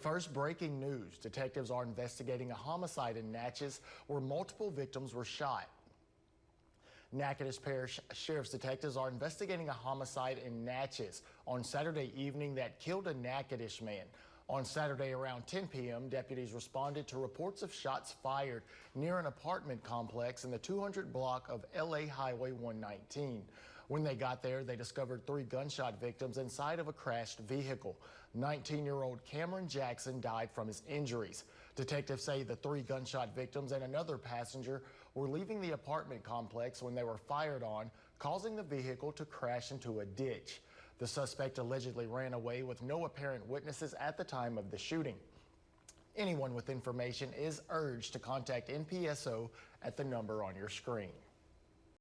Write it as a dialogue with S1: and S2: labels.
S1: First breaking news, detectives are investigating a homicide in Natchez where multiple victims were shot. Natchez Parish Sheriff's detectives are investigating a homicide in Natchez on Saturday evening that killed a Natchez man. On Saturday around 10 p.m., deputies responded to reports of shots fired near an apartment complex in the 200 block of LA Highway 119. When they got there, they discovered 3 gunshot victims inside of a crashed vehicle. 19-year-old Cameron Jackson died from his injuries. Detectives say the 3 gunshot victims and another passenger were leaving the apartment complex when they were fired on, causing the vehicle to crash into a ditch. The suspect allegedly ran away with no apparent witnesses at the time of the shooting. Anyone with information is urged to contact NPSO at the number on your screen.